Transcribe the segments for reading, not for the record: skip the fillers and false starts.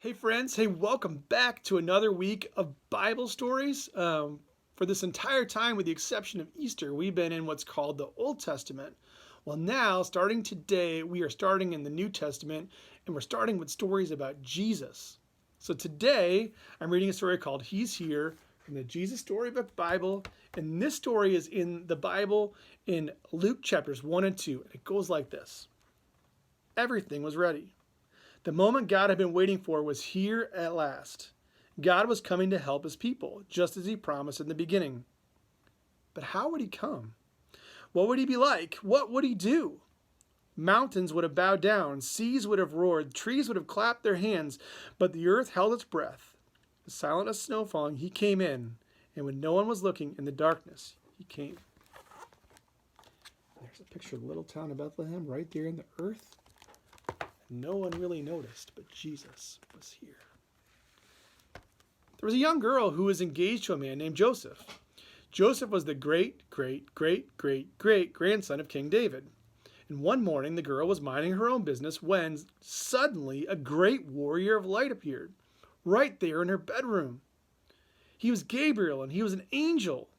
Hey friends, hey, welcome back to another week of Bible stories. For this entire time, with the exception of Easter, we've been in what's called the Old Testament. Well, now, starting today, we are starting in the New Testament, and we're starting with stories about Jesus. So today, I'm reading a story called He's Here from the Jesus Storybook Bible, and this story is in the Bible in Luke chapters 1 and 2, and it goes like this. Everything was ready. The moment God had been waiting for was here at last. God was coming to help his people, just as he promised in the beginning. But how would he come? What would he be like? What would he do? Mountains would have bowed down, seas would have roared, trees would have clapped their hands, but the earth held its breath. As silent as snow falling, he came in, and when no one was looking in the darkness, he came. There's a picture of the little town of Bethlehem right there in the earth. No one really noticed, but Jesus was here. There was a young girl who was engaged to a man named Joseph. Joseph was the great-great-great-great-great-grandson of King David. And one morning, the girl was minding her own business when suddenly a great warrior of light appeared, right there in her bedroom. He was Gabriel, and he was an angel,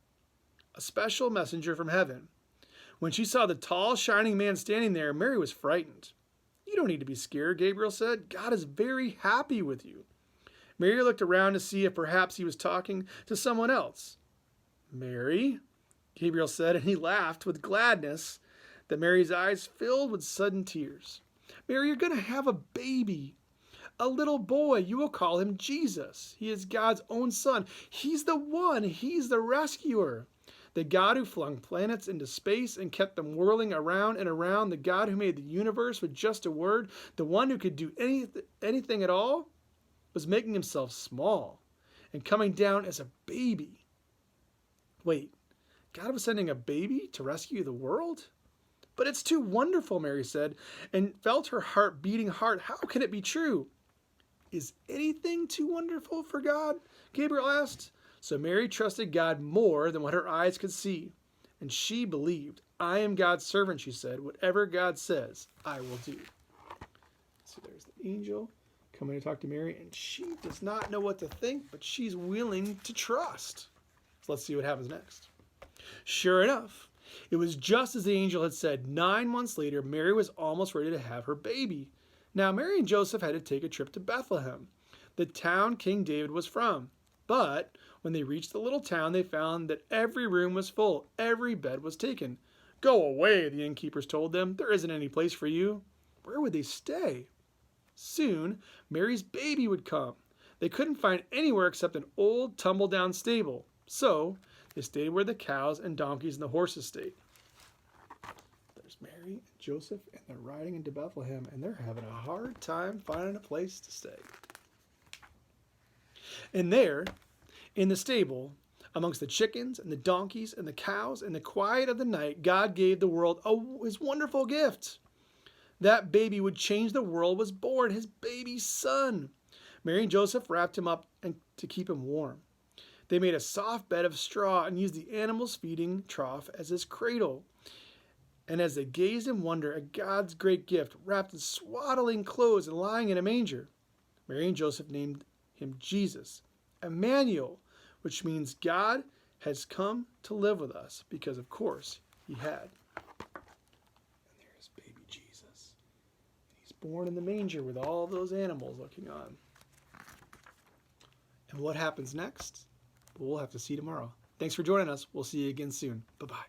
a special messenger from heaven. When she saw the tall, shining man standing there, Mary was frightened. "You don't need to be scared," Gabriel said. "God is very happy with you." Mary looked around to see if perhaps he was talking to someone else. "Mary," Gabriel said, and he laughed with gladness that Mary's eyes filled with sudden tears. "Mary, you're going to have a baby, a little boy. You will call him Jesus. He is God's own son. He's the one. He's the rescuer. The God who flung planets into space and kept them whirling around and around, the God who made the universe with just a word, the one who could do anything at all, was making himself small and coming down as a baby." Wait, God was sending a baby to rescue the world? "But it's too wonderful," Mary said, and felt her heart beating hard. "How can it be true?" "Is anything too wonderful for God?" Gabriel asked. So Mary trusted God more than what her eyes could see. And she believed. "I am God's servant," she said. "Whatever God says, I will do." So there's the angel coming to talk to Mary. And she does not know what to think, but she's willing to trust. So let's see what happens next. Sure enough, it was just as the angel had said. 9 months later, Mary was almost ready to have her baby. Now, Mary and Joseph had to take a trip to Bethlehem, the town King David was from. But when they reached the little town, they found that every room was full. Every bed was taken. "Go away," the innkeepers told them. "There isn't any place for you." Where would they stay? Soon, Mary's baby would come. They couldn't find anywhere except an old, tumble-down stable. So they stayed where the cows and donkeys and the horses stayed. There's Mary and Joseph, and they're riding into Bethlehem, and they're having a hard time finding a place to stay. And there, in the stable, amongst the chickens and the donkeys and the cows, in the quiet of the night, God gave the world his wonderful gift. That baby would change the world was born, his baby son. Mary and Joseph wrapped him up to keep him warm. They made a soft bed of straw and used the animal's feeding trough as his cradle. And as they gazed in wonder at God's great gift, wrapped in swaddling clothes and lying in a manger, Mary and Joseph named him Jesus, Emmanuel, which means God has come to live with us, because of course he had. And there's baby Jesus. He's born in the manger with all those animals looking on. And what happens next? We'll have to see tomorrow. Thanks for joining us. We'll see you again soon. Bye-bye.